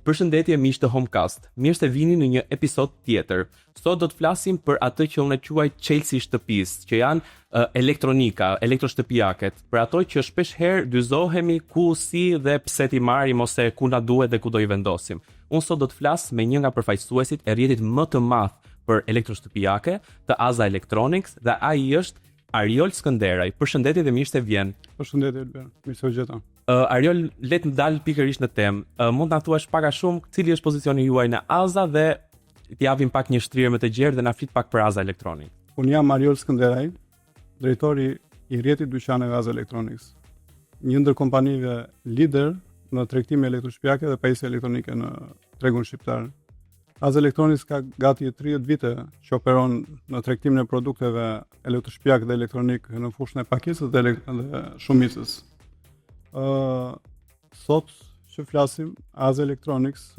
Përshëndetje miq të Homecast. Mirë se vini në një episod tjetër. Sot do të flasim për atë që unë quaj Chelsea shtëpisë, që janë elektronika, elektroshtëpiaket, për ato që shpesh herë dyzohemi ku, si dhe pse ti marrim ose ku na duhet dhe ku do i vendosim. Unë sot do të flas me një nga përfaqësuesit e rrjetit më të madh për elektroshtëpiake të Aza Electronics dhe ai është Ariol Skënderaj. Përshëndetje dhe mirë se vjen. Përshëndetje Elber, mirë se u gjeta. Ariol, le të dal pikërisht në temë. Mund ta thuash pak a shumë cili është pozicioni juaj në Aza dhe t'i japim pak një shtrirë më të gjerë dhe na flit pak për Aza Electronics. Unë jam Ariol Skënderaj, drejtori i rrjetit dyqaneve Aza Electronics, një ndër kompanive lider në tregtimin e elektroshtëpiake dhe pajisje elektronike në tregun shqiptar. Aza Electronics ka gati 30 vite që operon në tregtimin e produkteve elektroshtëpiake dhe elektronik në fushën e pakicës dhe shumicës. Sot që flasim, Aza Electronics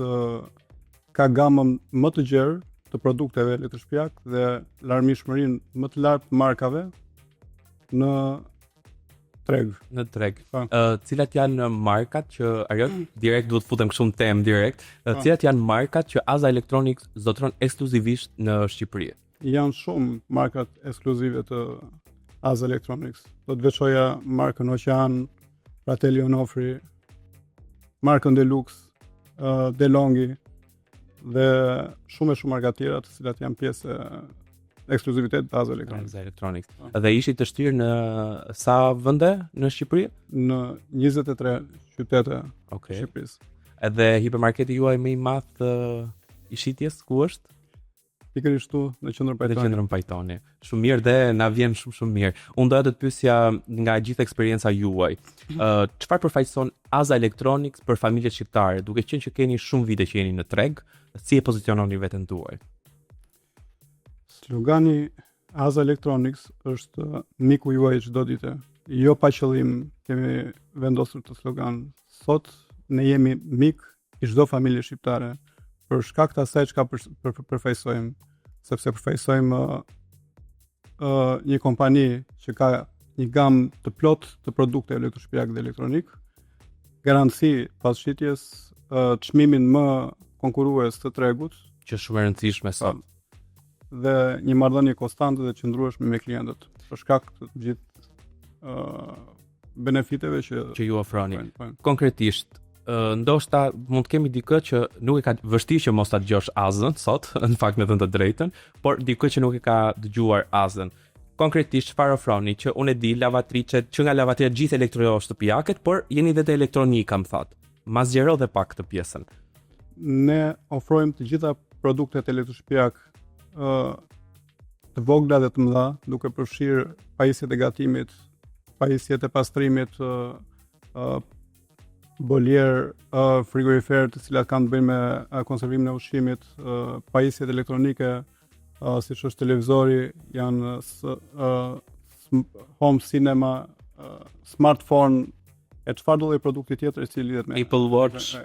ka gamën më të gjerë të produkteve elektroshtëpiake dhe larmishmërinë më të lartë të markave në treg. Në treg. Cilat janë markat që Ariol direkt duhet futem kështu në temë direkt. Cilat janë markat që Aza Electronics zotron ekskluzivisht në Shqipëri? Janë shumë markat ekskluzive të Aza Electronics. Do të veçoja markën Ocean, Fratelli Onofri, markën Deluxe, DeLonghi dhe shumë marka tjera të cilat janë pjesë ekskluzivitet të Aza Electronics. Dhe ishit të shtirë në sa vende në Shqipëri? Në 23 qytete të Shqipërisë. Edhe hipermarketi juaj më i madh i shitjes ku është? Pikërisht këtu në qendrën Pajtoni. Në qendrën Pajtoni. Shumë mirë dhe na vjen shumë mirë. Unë doja të të pyesja nga gjithë eksperienca juaj. Çfarë përfaqëson Aza Electronics për familjet shqiptare, duke qenë që keni shumë vite që jeni në treg, si e poziciononi veten tuaj? Slogani Aza Electronics është miku juaj çdo ditë. Jo pa qëllim kemi vendosur të slogan. Sot ne jemi mik i çdo familje shqiptare për shkak të asaj çka përfaqësojmë, sepse përfaqësojmë një kompani që ka një gamë të plotë të produkte elektroshtëpiake dhe elektronik, garanci pas shitjes, çmimin më konkurrues të tregut, që është shumë e rëndësishme sot. Dhe një marrëdhënie konstante dhe qëndrueshme me klientët për shkak të gjithë benefiteve që ju ofroni. Konkretisht, ndoshta mund të kemi dikë që nuk e ka vështirë që mos ta dëgjosh Azën sot, në fakt me thënë të drejtën, por dikë që nuk e ka dëgjuar Azën. Konkretisht çfarë ofroni? Që unë e di lavatricet, që nga lavatriat gjithë elektroshtëpiaket, por jeni edhe te elektronika, më thatë. Ma zgjero dhe pak këtë pjesën. Ne ofrojmë të gjitha produktet elektroshtëpiake të vogla dhe të mëdha, duke përfshirë pajisjet e gatimit, pajisjet e pastrimit, bolier, frigorifer të cilat kanë të bëjnë me konservimin e ushqimit, pajisjet elektronike, siç është televizori, janë home cinema, smartphone, e çfarë do lloj produkti tjetër që lidhet me Apple Watch,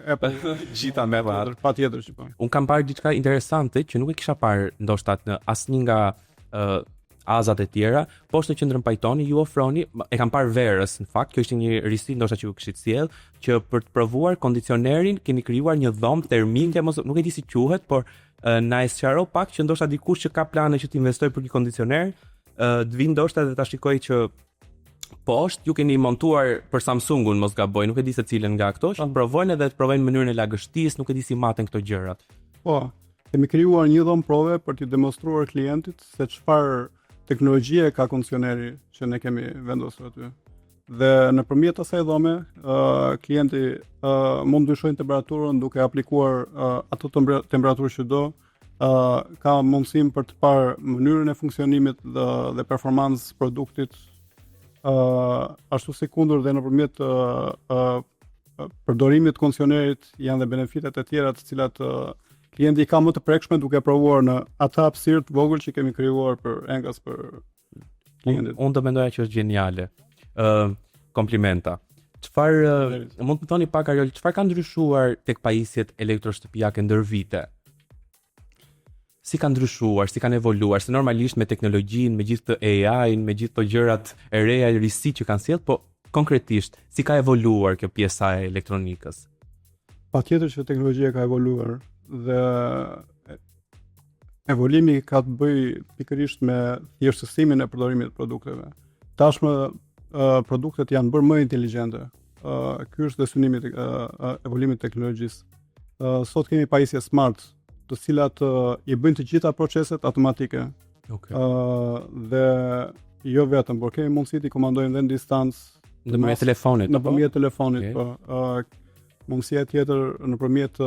gjitha me radhë. Patjetër që po. Un kam parë diçka interesante që nuk e kisha parë ndoshta në asnjë nga Azat e tjera, poshtë në qendrën Pajtoni ju ofroni, e kam parë verës në fakt, kjo ishte një risi ndoshta që ju kishit sjell, që për të provuar kondicionerin keni krijuar një dhomë termike, nuk e di si quhet, por na e sqaro pak që ndoshta dikush që ka plane që të investojë për një kondicioner, të vinë ndoshta dhe ta shikojë që poshtë ju keni montuar për Samsungun, mos gaboj, nuk e di se cilën nga ato, që provojnë edhe të provojnë mënyrën e lagështisë, nuk e di si maten këto gjërat. Po, kemi krijuar një dhomë prove për t'i demonstruar klientit se çfarë teknologjie ka kondicioneri që ne kemi vendosur aty. Dhe nëpërmjet asaj dhome, klienti mund ndryshojnë temperaturën duke aplikuar ato temperaturë që do, ka mundësim për të parë mënyrën e funksionimit dhe performancës produktit, ashtu si kundër dhe nëpërmjet përdorimit të kondicionerit janë dhe benefitet e tjera të cilat klienti ka më të prekshme duke provuar në atë hapësirë të vogël që kemi krijuar për engas për klientit. Unë do mendoja që është geniale. Komplimenta. Çfarë mund të thoni pak Ariol, çfarë ka ndryshuar tek pajisjet elektroshtëpiake ndër vite? Si kanë ndryshuar, si kanë evoluar, se normalisht me teknologjinë, me gjithë të AI-n, me gjithë të gjërat e reja, risi që kanë sjellë, po konkretisht si ka evoluar kjo pjesa e elektronikës? Patjetër që teknologjia ka evoluar dhe evolimi ka të bëjë pikërisht me thjeshtësimin e përdorimit të produkteve. Tashmë produktet janë bërë më inteligjente. Ky është dhe synimi i evolimit të teknologjisë. Sot kemi pajisje smart, të cilat i bëjnë të gjitha proceset automatike. Dhe jo vetëm, por kemi mundësi të komandojmë dhe në distancë nëpërmjet telefonit. Nëpërmjet telefonit, po. Mundësia tjetër nëpërmjet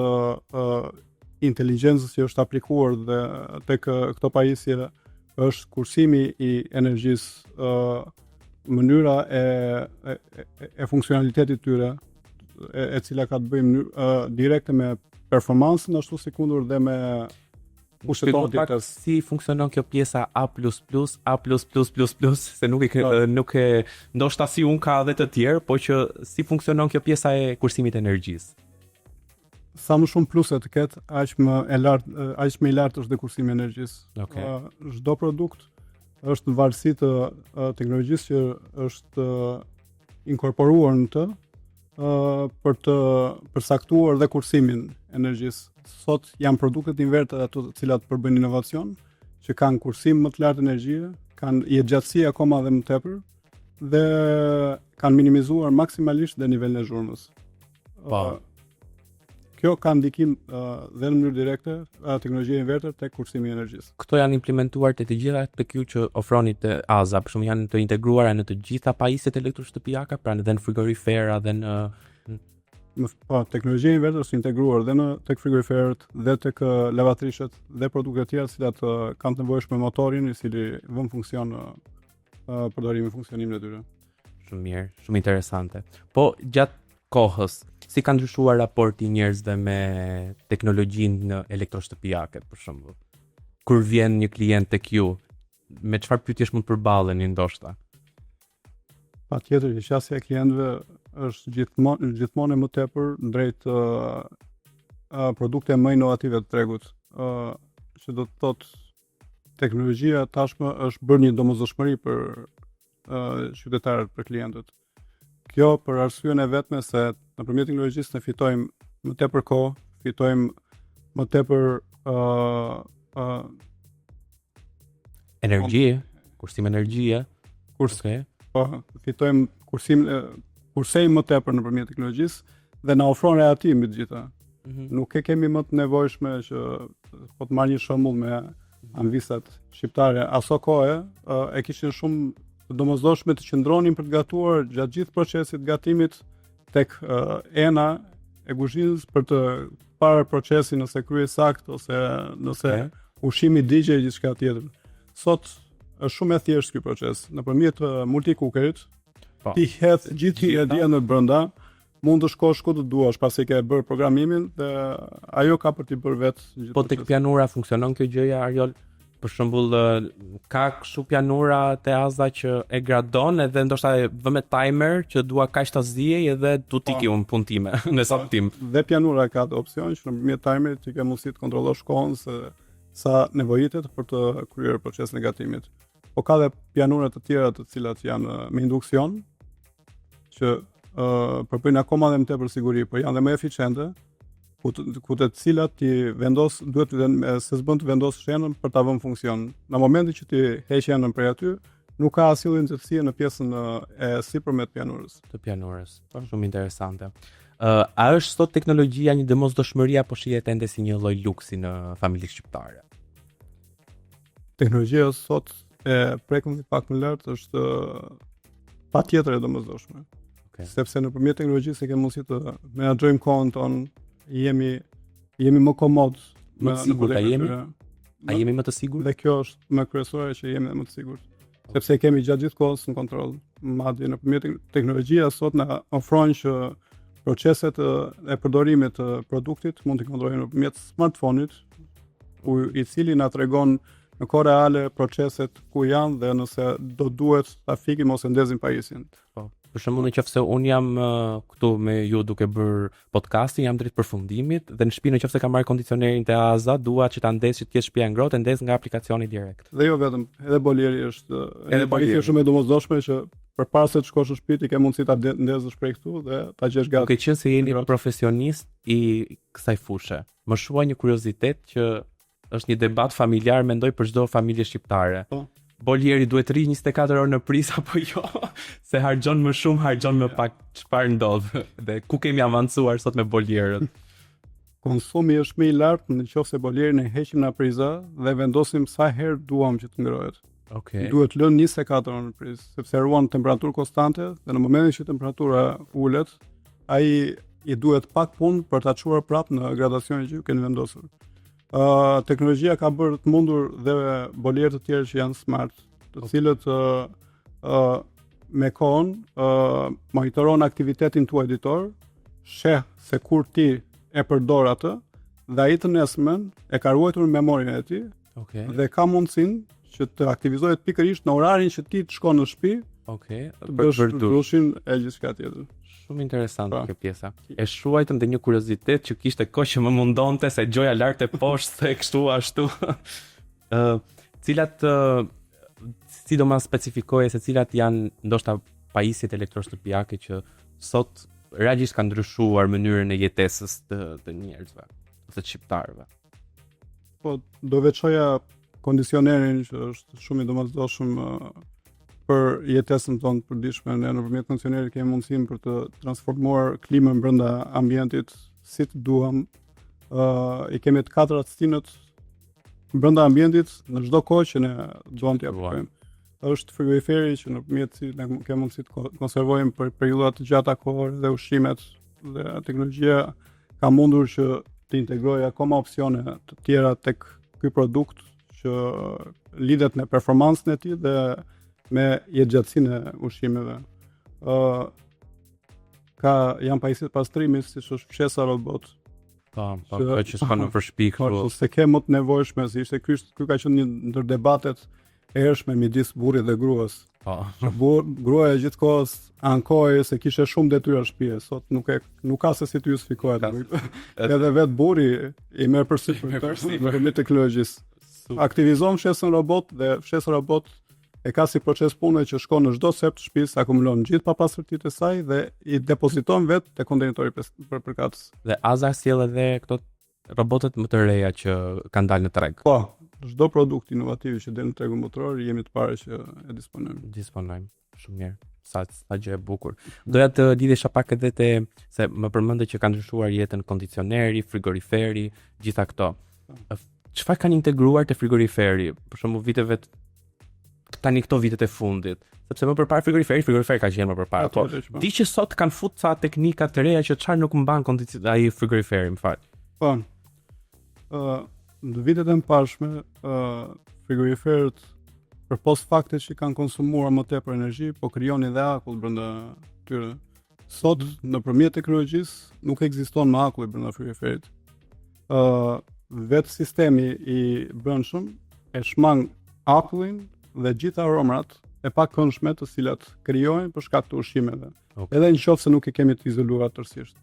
inteligjencës që është aplikuar dhe tek këto pajisje është kursimi i energjisë, mënyra e funksionalitetit tyre, e cila ka të bëjë direkte me performansën, ashtu si kundër dhe me kushtetuar si funksionon kjo pjesa A++, se nuk e ndoshta si un ka edhe të tjerë, po që si funksionon kjo pjesa e kursimit të energjisë. Sa më shumë pluse të ketë, aq më i lartë është dhe kursimi i energjisë. Çdo produkt është në varësi të teknologjisë që është inkorporuar në të, për të përcaktuar dhe kursimin e energjisë. Sot janë produktet inverter ato të cilat përbëjnë inovacion, që kanë kursim më të lartë energjie, kanë jetëgjatësi akoma dhe më tepër dhe kanë minimizuar maksimalisht dhe nivelin e zhurmës. Kjo ka ndikim dhe në mënyrë direkte teknologjia inverter tek kursimi i energjisë. Këto janë implementuar te të gjitha tek ju që ofroni te AZA, për shembull janë të integruara në të gjitha pajisjet elektroshtëpiake, pra edhe në frigorifera dhe në teknologjia inverter është integruar dhe tek frigoriferët dhe tek lavatrishet dhe produktet tjera të cilat kanë të nevojshme me motorin i cili vën funksion përdorimin funksionimin e tyre. Shumë mirë, shumë interesante. Po gjatë kohës, si ka ndryshuar raporti i njerëzve me teknologjinë elektroshtëpiake, për shembull? Kur vjen një klient tek ju, me çfarë pyetjesh mund të përballeni ndoshta? Patjetër, qasja e klientëve është gjithmonë më tepër drejt produkte më inovative të tregut, që do të thotë teknologjia tashmë është bërë një domosdoshmëri për qytetarët, për klientët. Kjo për arsyeën e vetme se nëpërmjet teknologjisë ne fitojmë më tepër kohë, fitojmë më tepër energji, kursim energjie, fitojmë kursej më tepër nëpërmjet teknologjisë dhe na ofron reati mbi të gjitha. Nuk e kemi më të nevojshme që po të marr një shembull me anvisat shqiptare, aso kohë e kishin shumë domosdoshme të qëndronin për të gatuar gjatë gjithë procesit gatimit tek ena e kuzhinës për të parë procesin nëse kryhet sakt ose nëse ushqimi digje e gjithçka tjetër. Sot është shumë e thjeshtë ky proces. Nëpërmjet multicookerit, ti hedh gjithë ingredientë në brenda, mund të shkosh ku të duash pasi ke bërë programimin dhe ajo ka për të bërë vetë gjithë. Po tek pianura funksionon kjo gjëja, Ariol? Për shembull, ka kështu pianura te AZA që e gradon edhe ndoshta e vë me timer që dua kaq ta zgjej edhe tu tiki un punë time në saktim. Dhe pianura ka të opsion që nëpërmjet timerit ti ke mundësi të kontrollosh kohën se sa nevojitet për të kryer procesin e gatimit. Po ka dhe pianura të tjera të cilat janë me induksion që përpëjnë akoma dhe më tepër siguri, por janë dhe më eficiente. Ku të cilat ti duhet se s'bën të vendos shenën për ta vënë funksion. Në momentin që ti heq shenën prej aty, nuk ka asnjë incertësi në pjesën e sipërme të pianurës. Të pianurës. Shumë interesante. A është sot teknologjia një domosdoshmëri apo shihet ende si një lloj luksi në familjet shqiptare? Teknologjia sot e prekën pak më lart është patjetër e domosdoshme. Sepse nëpërmjet teknologjisë kemi mundësi të menaxhojmë kohën tonë, jemi më komod, më të sigurt jemi. A jemi më të sigurt? Dhe kjo është më kryesore që jemi më të sigurt. Sepse kemi gjatë gjithë kohës në kontroll. Madje nëpërmjet teknologjia sot na ofron që proceset e përdorimit të produktit mund të kontrollojmë nëpërmjet smartphone-it, i cili na tregon në kohë reale proceset ku janë dhe nëse do duhet ta fikim ose ndezim pajisjen. Për shembull, nëse un jam këtu me ju duke bër podcastin, jam drejt përfundimit dhe në shtëpi nëse kam marrë kondicionerin te AZA, dua që ta ndes që të kesh shtëpia ngrohtë, ndes nga aplikacioni direkt. Dhe jo vetëm, edhe boleri është shumë e domosdoshme që përpara se të shkosh në shtëpi ti ke mundësi ta ndezësh prej këtu dhe ta gjesh gati. Duke qenë se jeni profesionist i kësaj fushë, më shuaj një kuriozitet që është një debat familjar, mendoj për çdo familje shqiptare. Bolieri duhet rri 24 orë në pris apo jo? Se harxhon më shumë, harxhon më pak. Çfarë ndodh? Dhe ku kemi avancuar sot me bolierët? Konsumi është më i lartë nëse bolierin e heqim në priza dhe vendosim sa herë duam që të ngrohet. Okej. Duhet lënë 24 orë në prizë, sepse ruan temperaturë konstante dhe në momentin që temperatura ulet, ai i duhet pak punë për ta çuar prapë në gradacionin që ju keni vendosur. Teknologjia ka bërë të mundur dhe bolierë të tjerë që janë smart, të cilët me kohën monitoron aktivitetin tuaj ditor, sheh se kur ti e përdor atë dhe ai të nesërmen e ka ruajtur në memorinë e tij. Dhe ka mundësinë që të aktivizohet pikërisht në orarin që ti të shkon në shtëpi. Të bësh drushin e gjithçka tjetër. Shumë interesante kjo pjesa. E shuajtëm dhe një kuriozitet që kishte kohë që më mundonte se gjoja lart e poshtë se kështu ashtu. Cilat sidomos specifikoje se cilat janë ndoshta pajisjet elektroshtëpiake që sot realisht kanë ndryshuar mënyrën e jetesës të njerëzve, të shqiptarëve. Po do veçoja kondicionerin që është shumë i domosdoshëm për jetesën tonë të përditshme. Ne nëpërmjet kondicionerit kemi mundësinë për të transformuar klimën brenda ambientit si të duam. I kemi të katër stinët brenda ambientit në çdo kohë që ne duam t'i aplikojmë. Është frigoriferi që nëpërmjet cilit ne kemi mundësi të konservojmë për periudha të gjata kohore dhe ushqimet dhe teknologjia ka mundur që të integrojë akoma opsione të tjera tek ky produkt që lidhet me performancën e tij dhe me jetëgjatësinë e ushqimeve. Janë pajisjet pastrimi siç është fshesa robot. Po që s'ka në përshpi kështu. Se ke më të nevojshme, si ishte ky ka qenë një ndër debatet e hershme midis burrit dhe gruas. Gruaja gjithkohës ankoi se kishte shumë detyra shtëpie, sot nuk ka se si të justifikohet. Edhe vet burri i merr përsipër me teknologjisë. Aktivizon fshesën robot dhe fshesa robot e ka si proces pune që shkon në çdo sep të shtëpisë, akumulon gjithë papastërtitë e saj dhe i depoziton vetë te kontenitori për përkatës. Dhe Aza sjell edhe këto robotet më të reja që kanë dalë në treg. Po, çdo produkt inovativ që del në tregun botror jemi të parë që e disponojmë. Shumë mirë. Sa gjë e bukur. Doja të lidhesha pak edhe se më përmendë që kanë ndryshuar jetën kondicioneri, frigoriferi, gjitha këto. Çfarë kanë integruar te frigoriferi? Për shembull viteve tani këto vitet e fundit, sepse më përpara frigoriferi ka qenë më përpara. Po, di që sot kanë futur ca teknika të reja që çfarë nuk mban ai frigoriferi, më fal. Po. Në vitet e mëparshme, frigoriferët përpos faktit që kanë konsumuar më tepër energji, po krijonin dhe akull brenda tyre. Sot nëpërmjet teknologjisë nuk ekziston më akulli brenda frigoriferit. Vetë sistemi i brendshëm e shmang akullin dhe gjitha aromat e pakëndshme të cilat krijohen për shkak të ushqimeve. Edhe nëse nuk e kemi të izoluar tërësisht.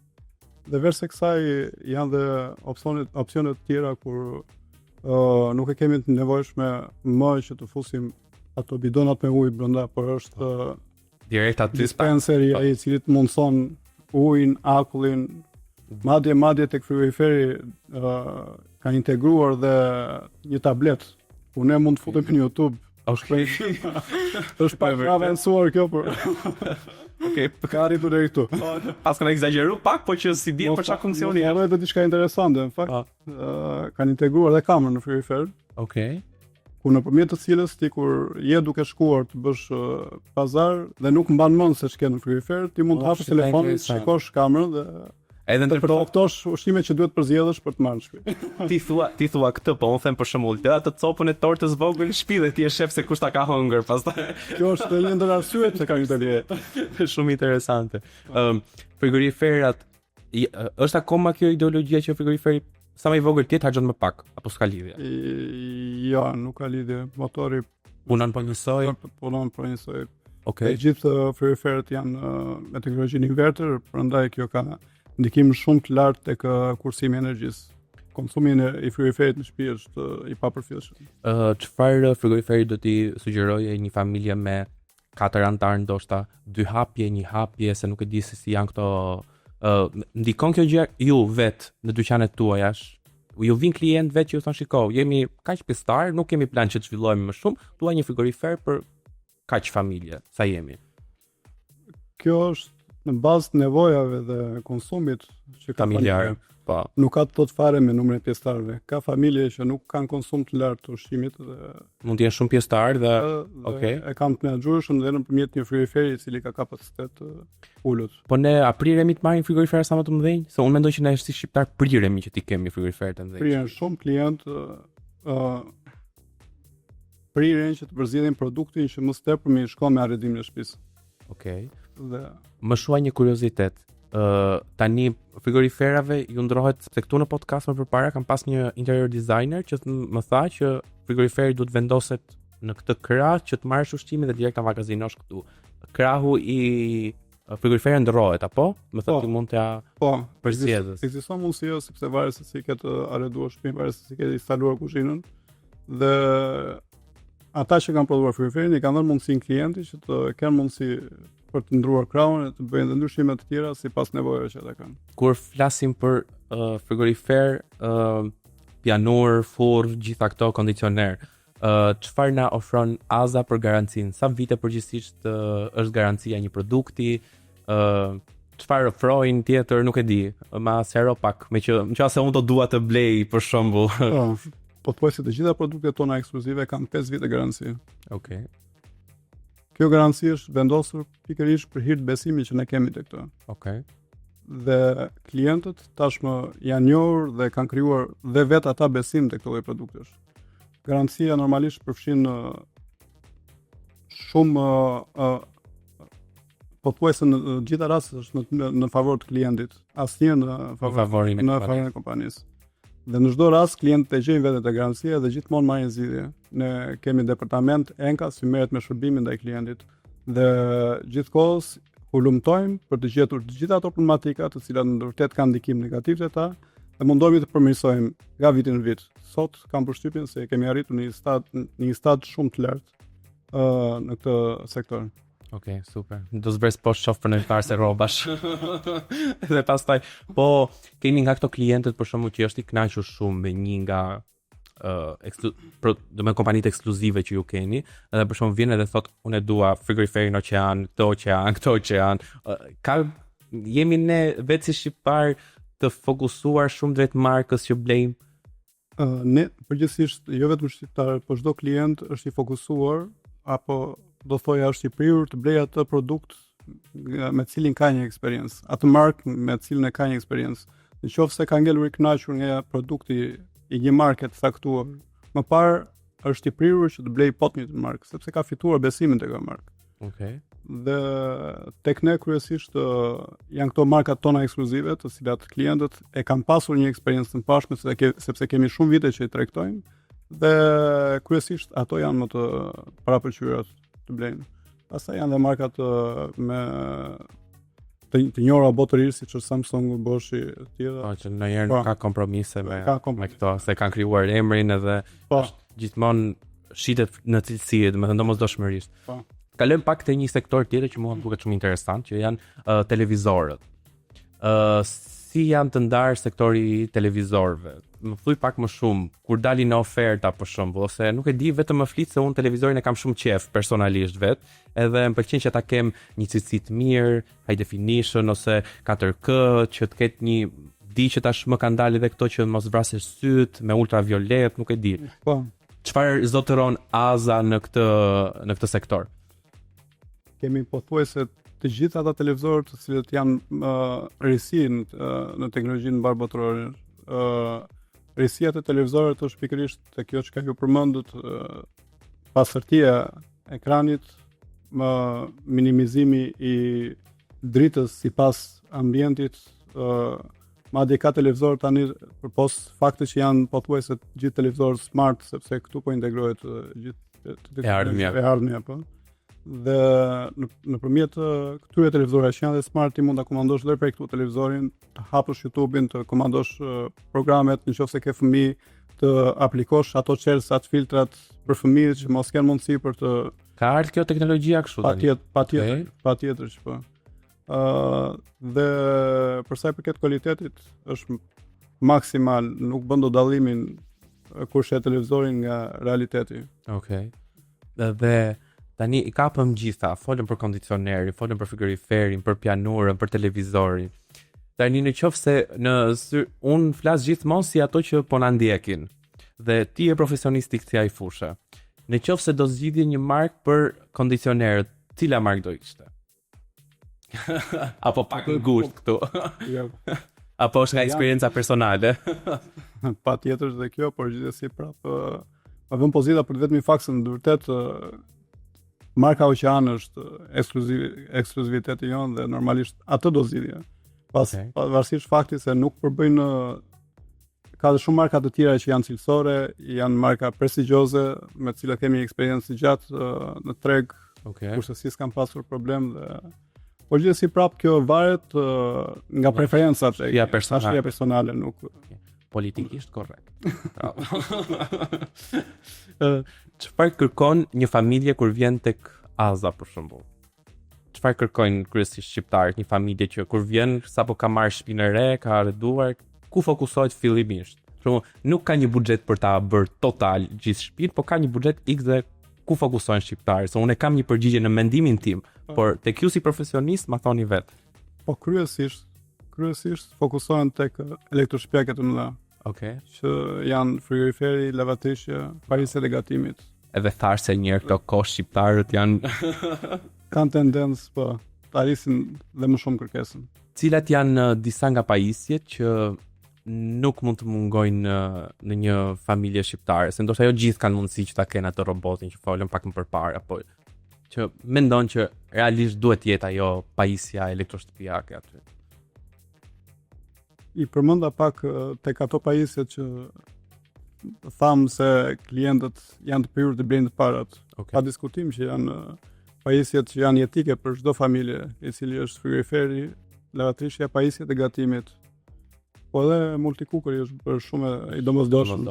Dhe verse kësaj janë dhe opsione të tjera kur nuk e kemi të nevojshme më që të fusim ato bidonat me ujë brenda, por është direkt aty dispenseri ai i cili mundson ujin, akullin, madje tek frigoriferi kanë integruar dhe një tablet ku ne mund të futemi në YouTube. Është pak avancuar kjo por. Ka arritur deri këtu. Pas kanë egzageruar pak, po që si dihet për çfarë funksioni. Edhe të diçka interesante, në fakt. Kanë integruar dhe kamerën në frigorifer. Ku nëpërmjet të cilës ti kur je duke shkuar të bësh pazar dhe nuk mban mend se ç'ke në frigorifer, ti mund të hapësh telefonin, shikosh kamerën dhe edhe ndërprodhoktosh ushqimet që duhet përzgjedhësh për të marrë në shtëpi. Ti thua këtë, po unë them për shembull, të atë copën e tortës vogël në shtëpi dhe ti e shef se kush ta ka hëngër pastaj. Kjo është një ndër arsyet se kanë ide. Shumë interesante. Frigoriferat është akoma kjo ideologjia që frigoriferi sa më i vogël ti harxhon më pak apo s'ka lidhje? Jo, nuk ka lidhje. Motori punon po njësoj. Gjithë frigoriferët janë me teknologjinë inverter, prandaj kjo ka ndikim shumë të lartë tek kursimi i energjisë. Konsumi i frigoriferit në shtëpi është i papërfillshëm. Çfarë frigoriferi do t'i sugjeroje një familje me 4 antar ndoshta 2 hapje, 1 hapje, se nuk e di se si janë këto. Ndikon kjo gjë ju vet në dyqanet tuaja? Ju vin klient vetë që ju thonë shiko, jemi kaq pjesëtar, nuk kemi plan që të zhvillohemi më shumë, dua një frigorifer për kaq familje, sa jemi. Kjo është në bazë të nevojave dhe konsumit që ka Familjar. Po. Nuk ka të thot fare me numrin e pjesëtarëve. Ka familje që nuk kanë konsum të lartë të ushqimit dhe Mund të jenë shumë pjesëtar dhe okay. E kam të menaxhueshëm dhe nëpërmjet një frigoriferi i cili ka kapacitet ulët. Po ne a priremi të marrim frigorifer sa më të mëdhenj? Se unë mendoj që ne si shqiptar priremi që ti kemi frigorifer të mëdhenj. Priren shumë klient priren që të përzjedhin produktin që më së tepërmi shkon me arredimin e shtëpisë. Okej. Dhe Më shuaj një kuriozitet. Tani frigoriferave ju ndrohet, se këtu në podcast më përpara kam pas një interior designer që më tha që frigoriferi duhet vendoset në këtë krah që të marrësh ushqimin dhe direkt ta magazinosh këtu. Krahu i frigoriferit ndrohet apo? Më thotë ti mund t'ja përzjedhësh. Ekziston mundësia sepse varet se si ke të arreduar shtëpinë, varet se si ke instaluar kuzhinën dhe ata që kanë prodhuar frigoriferin i kanë dhënë mundësinë klientit që të kenë mundësi për të ndruar krahun e të bëjnë dhe ndryshime të tjera sipas nevojave që ata kanë. Kur flasim për frigorifer, pianur, furr, gjitha këto kondicioner, çfarë na ofron Aza për garancinë? Sa vite përgjithsisht është garancia një produkti? Çfarë ofrojnë tjetër, nuk e di. Ma sero pak, me që nëse unë do dua të blej për shembull. Po thuaj se të gjitha produktet tona ekskluzive kanë 5 vite garanci. Okej. Kjo garanci është vendosur pikërisht për hir të besimit që ne kemi tek këto. Okej. Dhe klientët tashmë janë njohur dhe kanë krijuar dhe vetë ata besim tek këto lloj produktesh. Garancia normalisht përfshin shumë pothuajse në të gjitha rastet është në favor të klientit, asnjë në favorin e kompanisë. Dhe në çdo rast klientët e gjejnë vetë të garancia dhe gjithmonë marrin zgjidhje. Ne kemi departament ENKAS që merret me shërbimin ndaj klientit dhe gjithkohës hulumtojmë për të gjetur të gjitha ato problematika të cilat në vërtet kanë ndikim negativ te ta dhe mundohemi të përmirësojmë nga viti në vit. Sot kam përshtypjen se kemi arritur në një stad shumë të lartë në këtë sektor. Okej, super. Do zbres poshtë shoh për në farë se robash. Dhe pastaj, po keni nga këto klientët për shkakun që është i kënaqur shumë me një nga do me kompanitë ekskluzive që ju keni, edhe për shkakun vjen edhe thot unë dua frigoriferin Oqean, këto Oqean. Jemi ne vetë si shqiptar të fokusuar shumë drejt markës që blejmë. Ne përgjithsisht jo vetëm shqiptar, por çdo klient është i fokusuar apo do thoja është i prirur të blej atë produkt me cilin ka një eksperiencë, atë markë me cilin e ka një eksperiencë. Nëse ka ngelur i kënaqur nga produkti i një marke të caktuar, më parë është i prirur që të blej pot një markë, sepse ka fituar besimin tek ajo markë. Okej. Dhe tek ne kryesisht janë këto markat tona ekskluzive, të cilat klientët e kanë pasur një eksperiencë të mbarshme sepse kemi shumë vite që i tregtojmë dhe kryesisht ato janë më të parapëlqyera të blejnë. Pastaj janë dhe markat me të njohura botërisht siç është Samsung, Bosch e tjera. Po që ndonjëherë nuk ka kompromise me këto, se kanë krijuar emrin edhe gjithmonë shitet në cilësi, domethënë domosdoshmërisht. Po. Kalojmë pak te një sektor tjetër që mua më duket shumë interesant, që janë televizorët. Si janë të ndarë sektori i televizorëve? Më thuj pak më shumë, kur dalin në oferta për shembull, ose nuk e di, vetëm më flit se unë televizorin e kam shumë qef personalisht vet, edhe më pëlqen që ta kem një cilësi të mirë, high definition ose 4K, që të ketë një di që tash më kanë dalë edhe këto që mos vrasësh syt me ultraviolet, nuk e di. Po. Çfarë zotëron Aza në këtë sektor? Kemi pothuajse të gjitha ata televizorë të cilët janë risi në teknologjinë mbar botërore. Risia të televizorët është pikërisht te kjo që ju përmendët, pastërtia e ekranit, minimizimi i dritës sipas ambientit, madje ka televizor tani përpos faktit që janë pothuajse të gjithë televizorët smart, sepse këtu po integrohet gjithë e ardhmja, po. Dhe nëpërmjet këtyre televizorëve që janë dhe smart, ti mund ta komandosh deri prej këtu televizorin, të hapësh YouTube-in, të komandosh programet, nëse ke fëmijë, të aplikosh ato çelësat, filtrat për fëmijët që mos kenë mundësi për të Ka ardhur kjo teknologjia kështu tani? Patjetër që po. Dhe për sa i përket kualitetit është maksimal, nuk bën dot dallimin kur shet televizorin nga realiteti. Okej. Dhe tani i kapëm gjitha, folëm për kondicionerin, folëm për frigoriferin, për pianurën, për televizorin. Tani në qoftë se unë flas gjithmonë si ato që po na ndjekin. Dhe ti je profesionist i këtij fushë. Në qoftë se do zgjidhje një markë për kondicionerët, cila markë do ishte? Apo pak në gusht këtu? Ja. Apo është nga eksperienca personale? Patjetër dhe kjo, por gjithsesi prapë ma vën pozita për vetëm faksën, në vërtet marka Oqean është ekskluziviteti jonë dhe normalisht atë do zgjidhja. Pavarësisht faktit se nuk përbëjnë ka dhe shumë marka të tjera që janë cilësore, janë marka prestigjioze me të cilat kemi eksperiencë gjatë në treg, kurse si s'kam pasur problem dhe por gjithsesi prapë kjo varet nga preferencat e shija personale, nuk politikisht korrekt. Çfarë kërkon një familje kur vjen tek Aza për shembull? Çfarë kërkojnë kryesisht shqiptarët, një familje që kur vjen sapo ka marrë shtëpinë e re, ka arrenduar, ku fokusohet fillimisht? Nuk ka një buxhet për ta bërë total gjithë shtëpinë, por ka një buxhet X dhe ku fokusohen shqiptarët? Se unë kam një përgjigje në mendimin tim, por tek ju si profesionist ma thoni vetë. Po kryesisht fokusohen tek elektroshtëpiat të mëdha. Që janë frigoriferi, lavatrisja, pajisjet e gatimit. Edhe thash se njëherë këto kohë shqiptarët janë kanë tendencë po të arrisin dhe më shumë kërkesën. Cilat janë disa nga pajisjet që nuk mund të mungojnë në një familje shqiptare, se ndoshta jo gjithë kanë mundësi që ta kenë atë robotin që folëm pak më përpara, po që mendon që realisht duhet jetë ajo pajisja elektroshtëpiake aty. I përmenda pak tek ato pajisjet që tham se klientët janë të prirur të blejnë të parat. Pa diskutim që janë pajisjet që janë jetike për çdo familje, i cili është frigoriferi, lavatrishja, pajisjet e gatimit. Po edhe multikookeri është për shumë i domosdoshëm.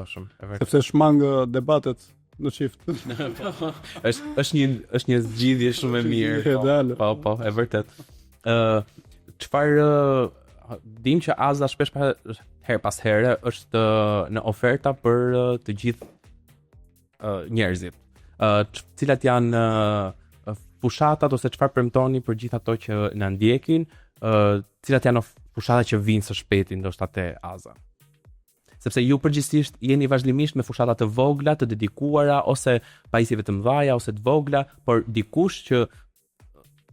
Sepse shmang debatet në çift. është një zgjidhje shumë e mirë. Po, e vërtet. Çfarë dim që Aza shpesh her pas here është në oferta për të gjithë njerëzit. Cilat janë fushatat ose çfarë premtoni për gjithë ato që na ndjekin, cilat janë fushata që vinë së shpejti ndoshta te Aza. Sepse ju përgjithsisht jeni vazhdimisht me fushata të vogla, të dedikuara ose pajisjeve të mëdha ose të vogla, por dikush që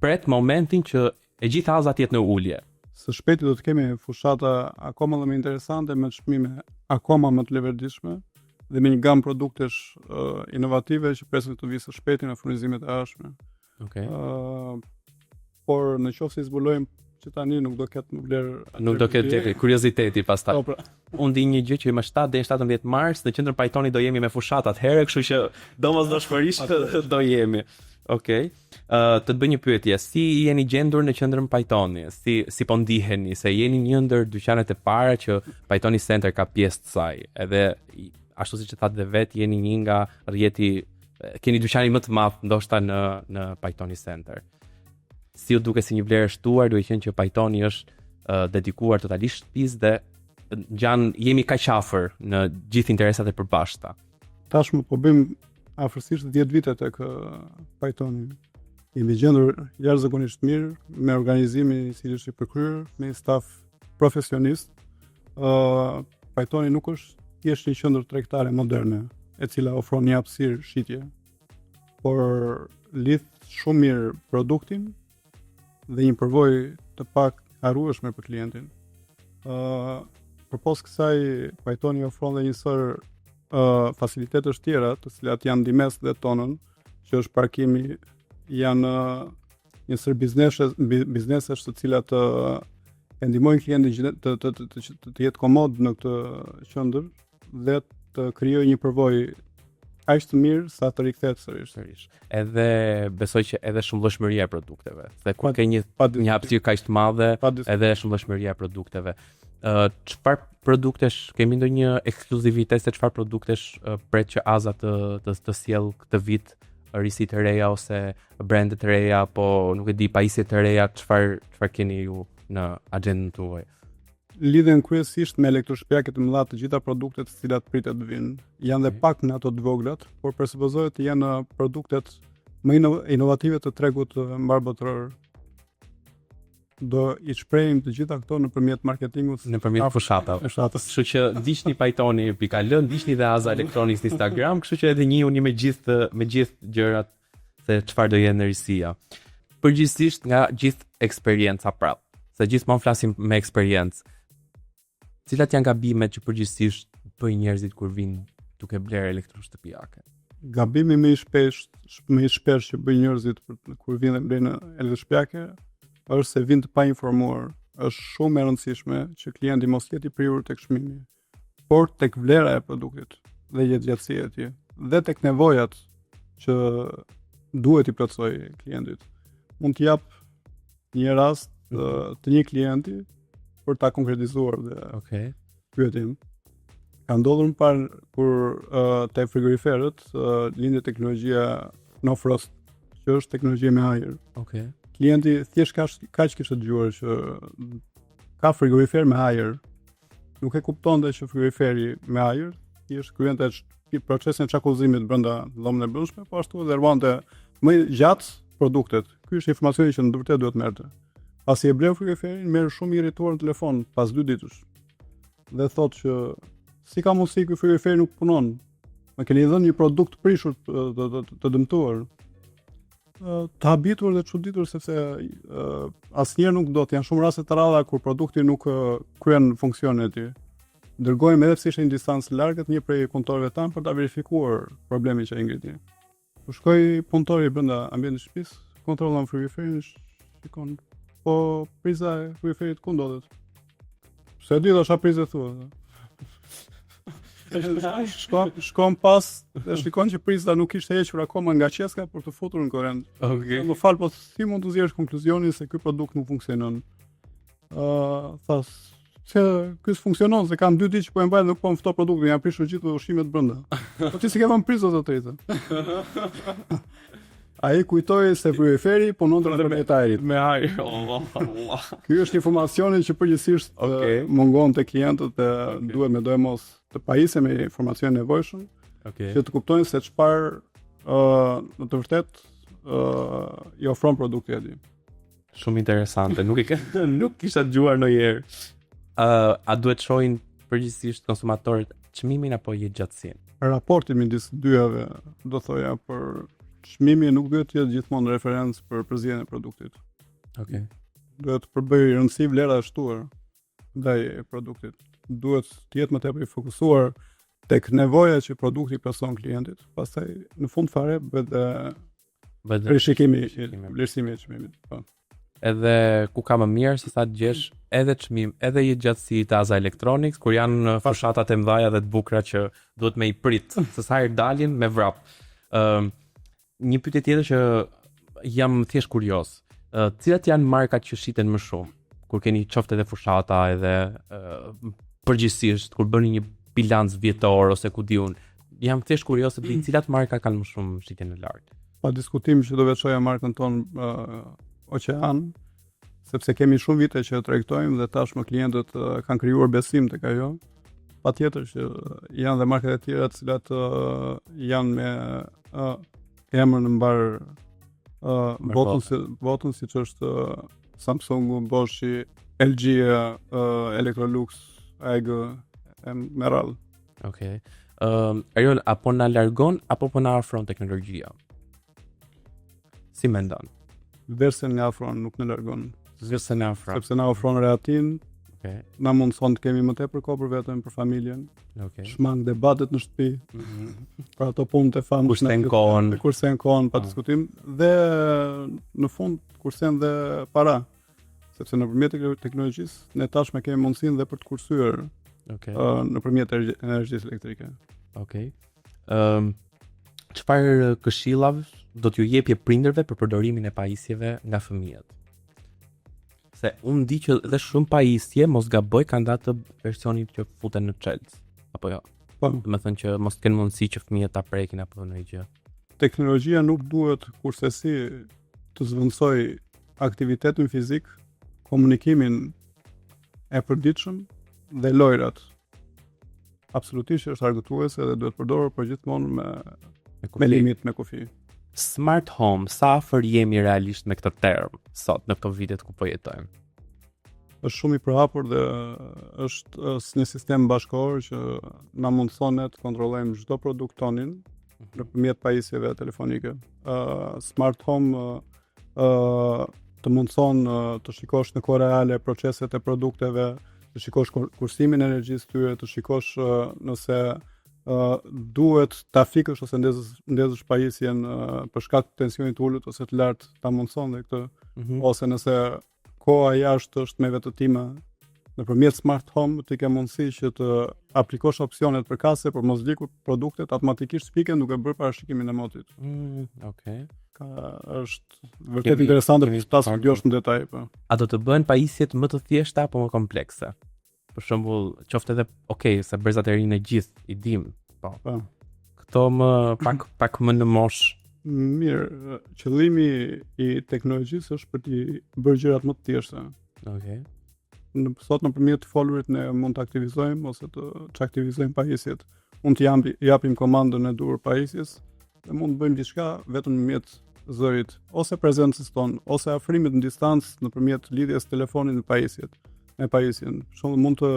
pret momentin që e gjithë Aza të jetë në ulje. Së shpejti do të kemi fushata akoma më interesante me çmime akoma më të leverdishme dhe me një gamë produktesh inovative që presin të vijë së shpejti në furnizimet e ardhshme. Por në qoftë se zbulojmë që tani nuk do ketë vlerë. Nuk do ketë kurioziteti pastaj. Unë di një gjë që më 7 deri 17 mars në qendrën Pajtoni do jemi me fushatat herë, kështu që domosdoshmërisht do jemi. Të të bëj një pyetje, si jeni gjendur në qendrën Pajtoni? Si po ndiheni, se jeni një ndër dyqanet e para që Pajtoni Center ka pjesë të saj. Edhe ashtu siç e thatë dhe vet, jeni një nga rrjeti, keni dyqanin më të madh ndoshta në Pajtoni Center. Si u duke si një vlerë shtuar, duke qenë që Pajtoni është dedikuar totalisht shtëpisë dhe jemi kaq afër në gjithë interesat e përbashkëta. Tashmë po bëjmë afërsisht 10 vite tek Pajtoni. Jemi gjendur jashtëzakonisht mirë me organizimin i cili është i përkryer, me staf profesionist. Pajtoni nuk është thjesht një qendër tregtare moderne, e cila ofron një hapësirë shitje, por lidh shumë mirë produktin dhe një përvojë të pak harrueshme për klientin. Përpos kësaj, Pajtoni ofron dhe një sër facilitetesh tjera, të cilat janë ndimes dhe tonën, që është parkimi, janë një sër biznesesh të cilat e ndihmojnë klientin të jetë komod në këtë qendër dhe të krijojë një përvojë aq të mirë sa të rikthehet sërish. Edhe besoj që edhe shumëllojshmëria e produkteve. Se ku ka një hapësirë kaq të madhe, edhe shumëllojshmëria e produkteve. Çfarë produktesh kemi ndonjë ekskluzivitet se çfarë produktesh pret që Aza të sjell këtë vit risi të reja ose brende të reja, po nuk e di pajisje të reja, çfarë keni ju në agjendën tuaj? Lidhen kryesisht me elektroshtëpiake të mëdha, të gjitha produktet të cilat pritet të vinë. Janë dhe pak në ato të voglat, por presuppozohet të jenë produktet më inovative të tregut mbarbotror. Do i shprehim të gjitha këto nëpërmjet marketingut, Nëpërmjet fushatave. fushatës. Kështu që ndiqni pajtoni.al, ndiqni dhe Aza Electronics në Instagram, kështu që edhe njihuni me gjithë gjërat se çfarë do jenë në risia. Përgjithsisht nga gjithë eksperienca prap, se gjithmonë flasim me eksperiencë. Cilat janë gabimet që përgjithsisht bëjnë njerëzit kur vinë duke bler elektroshtëpiake? Gabimi më i shpesh që bëjnë njerëzit kur vinë dhe blejnë elektroshtëpiake është se vinë të pa informuar. Është shumë e rëndësishme që klienti mos jetë i prirur tek çmimi, por tek vlera e produktit dhe jetëgjatësia e tij, dhe tek nevojat që duhet i plotësoj klientit. Mund të jap një rast të një klienti për ta konkretizuar dhe Okej. pyetim. Ka ndodhur më parë kur te frigoriferët lindi teknologjia no frost, që është teknologji me ajër. Okej. Klienti thjesht kaq kishte dëgjuar që ka frigorifer me ajër. Nuk e kuptonte që frigoriferi me ajër thjesht kryente procesin e çakullëzimit brenda dhomën e brendshme, po ashtu dhe ruante më gjatë produktet. Ky është informacioni që në të vërtetë duhet merrte. Pasi e bleu frigoriferin, merr shumë i irrituar në telefon pas 2 ditësh. Dhe thotë që si ka mundësi ky frigorifer nuk punon? Më keni dhënë një produkt prishur të dëmtuar. Të habitur dhe çuditur sepse asnjëherë nuk do të janë shumë raste të rralla kur produkti nuk kryen funksionin e tij. Dërgojmë edhe pse ishte një distancë largët një prej punëtorëve tanë për ta verifikuar problemin që ai ngriti. Po shkoi punëtori brenda ambientit të shtëpisë, kontrollon frigoriferin, shikon, po priza e frigoriferit ku ndodhet? Se di dosha prizë thua. Shkon pas dhe shikon që priza nuk ishte hequr akoma nga qeska për të futur në korrent. Okej. Më fal, po si mund të zgjesh konkluzionin se ky produkt nuk funksionon? Thas, se ky s'funksionon, se kanë 2 ditë që po e mbajnë nuk po më fto produktin, janë prishur gjithë ushqimet brenda. Po ti si ke vënë prizë të drejtë. Ai kujtoi se frigoriferi punon ndërmjet ajrit. Me ajër. Allah. Ky është informacioni që përgjithsisht mungon te klientët dhe duhet me do e mos të pajisë me informacion nevojshëm, Okej. që të kuptojnë se çfarë në të vërtetë i ofron produkti i tij. Shumë interesante. Nuk kisha dëgjuar ndonjëherë. A duhet shohin përgjithsisht konsumatorët çmimin apo jetëgjatësinë? Raporti midis dyave, do thoja, për çmimi nuk duhet të jetë gjithmonë referencë për përzgjedhjen e produktit. Okej. Duhet të përbëjë rëndësi vlera e shtuar ndaj produktit. Duhet të jetë më tepër i fokusuar tek nevoja që produkti plotëson klientit. Pastaj në fund fare bëhet rishikimi, vlerësimi i çmimit. Po. Edhe ku ka më mirë se sa të gjesh edhe çmim, edhe jetëgjatësi të Aza Electronics, kur janë fushatat e mëdha dhe të bukura që duhet me i prit, se sa herë dalin me vrap. Një pyetje tjetër që jam thjesht kurioz. Cilat janë markat që shiten më shumë? Kur keni qoftë edhe fushata edhe përgjithsisht kur bëni një bilanc vjetor ose ku diun. Jam thjesht kurioz se di cilat marka kanë më shumë shitjen e lartë. Pa diskutim që do veçoja markën tonë Ocean, sepse kemi shumë vite që tregtojmë dhe tashmë klientët kanë krijuar besim tek ajo. Patjetër që janë dhe markat e tjera të cilat janë me emrin në mbar botën siç është Samsungu, Bosch, LG, Electrolux, AEG, Meral. Okej. Ariol, apo na largon apo po na afron teknologjia? Si mendon? Verse nga afron, nuk në largon. Verse na afron. Sepse na ofron rehatin, Okej. na mundson të kemi më tepër kohë për veten, për familjen. Okej. Shmang debatet në shtëpi, për ato punë të famshme. Kursen kohën. Kursen kohën pa diskutim dhe në fund kursen dhe para. Sepse nëpërmjet teknologjisë ne tashmë kemi mundësinë dhe për të kursyer Okej. nëpërmjet energjisë elektrike. Okej. Çfarë këshillave do t'ju jepje prindërve për përdorimin e pajisjeve nga fëmijët? Se unë di që dhe shumë pajisje, mos gaboj, kanë datë versionit që futen në çelës. Apo jo? Po, Do të thënë që mos kenë mundësi që fëmijët ta prekin apo ndonjë gjë. teknologjia nuk duhet kursesi të zvendësoj aktivitetin fizik, komunikimin e përditshëm dhe lojrat. Absolutisht është argëtuese dhe duhet përdorur përgjithmonë me limit, me kufi. Smart home, sa afër jemi realisht me këtë term sot në këto vitet ku po jetojmë? Është shumë i përhapur dhe është një sistem bashkëkor që na mundson ne të kontrollojmë çdo produkt tonin nëpërmjet pajisjeve telefonike. Smart home të mundson të shikosh në kohë reale proceset e produkteve, të shikosh kursimin e energjisë tyre, të shikosh nëse duhet ta fikësh ose ndezësh pajisjen për shkak të tensionit të ulët ose të lartë, ta mundson dhe këtë, ose nëse koha jashtë është me vetë time, nëpërmjet smart home ti ke mundësi që të aplikosh opsionet për kase për mos likur produktet automatikisht fiken duke bërë parashikimin e motit. Okej. Është vërtet interesante për ta studiosh në detaj, po. A do të bëhen pajisjet më të thjeshta apo më komplekse? Për shembull, qoftë edhe se berzat e rinë gjithë i dim, po. Këto më pak më në mosh. Mirë, qëllimi i teknologjisë është për të bërë gjërat më të thjeshta. Okej. Sot nëpërmjet folurit ne mund të aktivizojmë ose të aktivizojmë pajisjet. Mund të japim komandën e duhur pajisjes dhe mund të bëjmë diçka vetëm nëpërmjet zërit, ose prezencës tonë, ose afrimit në distancë nëpërmjet lidhjes telefonit me pajisjen. Shumë mund të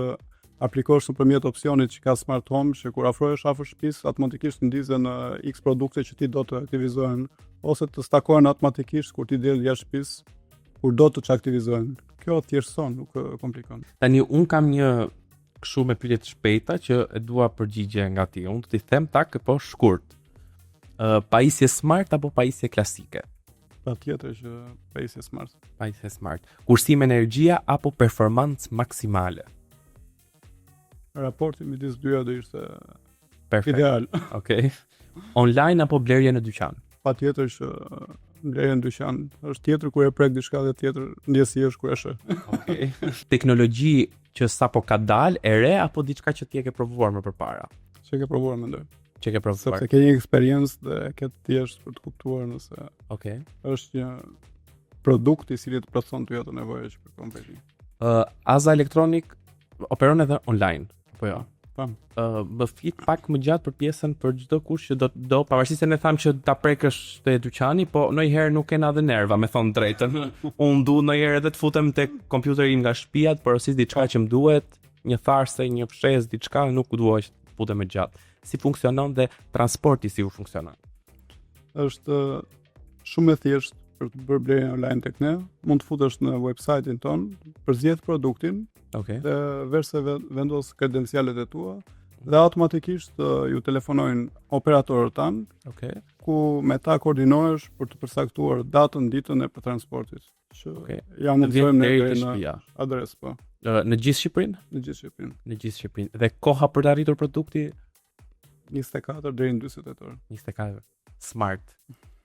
aplikosh nëpërmjet opsionit që ka smart home, që kur afrohesh afër shtëpisë, automatikisht ndizen X produkte që ti do të aktivizohen, ose të stakohen automatikisht kur ti del jashtë shtëpisë, kur do të aktivizohen. Kjo thjeshtëson, nuk komplikon. Tani un kam një kështu me pyetje të shpejta që e dua përgjigje nga ti. Unë do t'i them po shkurt. Pajisje smart apo pajisje klasike? Patjetër që pajisje smart. Pajisje smart. Kursim energjia apo performancë maksimale? Raporti midis dyja do ishte perfekt. Ideal. Okej. Online apo blerje në dyqan? Patjetër që blerje në dyqan. Është tjetër kur e prek diçka dhe tjetër ndjesi është kur e sheh. Okej. Teknologji që sapo ka dalë e re apo diçka që ti e ke provuar më përpara? Që ke provuar mendoj. Që ke provuar. Sepse ke një eksperiencë dhe ke të thjesht për të kuptuar nëse është një produkt i cili të plotson ty ato nevoja që kërkon prej tij. Aza Electronic operon edhe online, apo jo? Po. Më flit pak më gjatë për pjesën për çdo kush që do pavarësisht se ne tham që ta prekësh te dyqani, po ndonjëherë nuk kena dhe nerva, me thon drejtën. Unë du ndonjëherë edhe të futem tek kompjuteri nga shtëpia, por si diçka që më duhet, një tharse, një fshesë, diçka, nuk dua që të futem më gjatë. Si funksionon dhe transporti si u funksionon? Është shumë e thjeshtë për të bërë blerjen online tek ne. Mund të futesh në website-in ton, përzgjedh produktin, dhe verse vendos kredencialet e tua dhe automatikisht ju telefonojnë operatorët tanë, ku me ta koordinohesh për të përcaktuar datën, ditën e për transportit. Ja mundsojmë ne në adresë, po. Në gjithë Shqipërinë? Në gjithë Shqipërinë. Në gjithë Shqipërinë. Dhe koha për të arritur produkti 24 deri në 48 orë. 24.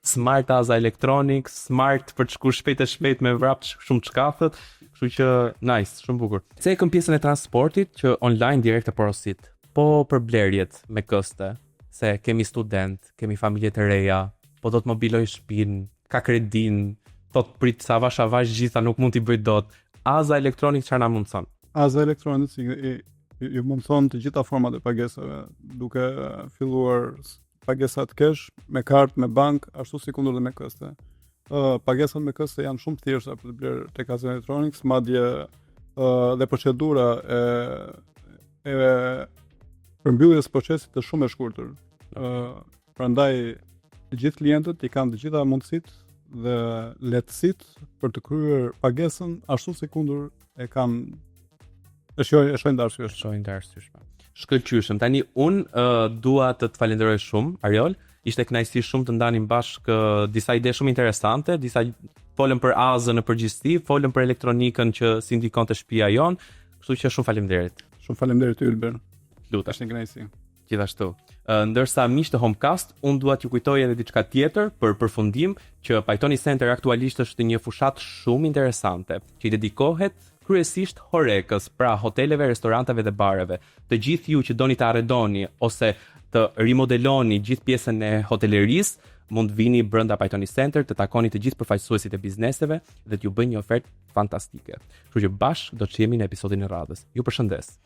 Smart Aza Electronic, smart për të shkuar shpejt me vrap shumë çkafët, kështu që nice, shumë bukur. Se këm pjesën e transportit që online direkt e porosit, po për blerjet me këste, se kemi student, kemi familje të reja, po do të mobiloj shtëpinë, ka kredin, thot prit sa avash gjitha nuk mund t'i bëj dot. Aza Electronic çfarë na mundson? Aza Electronic ju mundson të gjitha format e pagesave, duke filluar pagesat cash, me kartë, me bank, ashtu si kundër dhe me këste. Pagesat me këste janë shumë thjeshta për të blerë tek Aza Electronics, madje dhe procedura e përmbylljes procesit është shumë e shkurtër. Prandaj të gjithë klientët i kanë të gjitha mundësitë dhe lehtësitë për të kryer pagesën ashtu si kundër e kanë e shojnë darsyeshëm. Shkëlqyeshëm. Tani un dua të falenderoj shumë, Ariol. Ishte kënaqësi shumë të ndanim bashkë disa ide shumë interesante, disa folëm për Azën në përgjithësi, folëm për elektronikën që si ndikon te shtëpia jon, kështu që shumë faleminderit. Shumë faleminderit Ylber. Lutesh, një kënaqësi. Gjithashtu. Ndërsa miqtë të Homecast, un dua t'ju kujtoj edhe diçka tjetër për përfundim, që Python Center aktualisht është një fushat shumë interesante, që i dedikohet kryesisht horekës, pra hoteleve, restoranteve dhe bareve. Të gjithë ju që doni të arredoni ose të rimodeloni gjithë pjesën e hotelerisë, mund vini brenda Pajtoni Center, të takoni të gjithë përfaqësuesit e bizneseve dhe t'ju bëjnë një ofertë fantastike. Kështu që bashkë do të jemi në episodin e radhës. Ju përshëndes.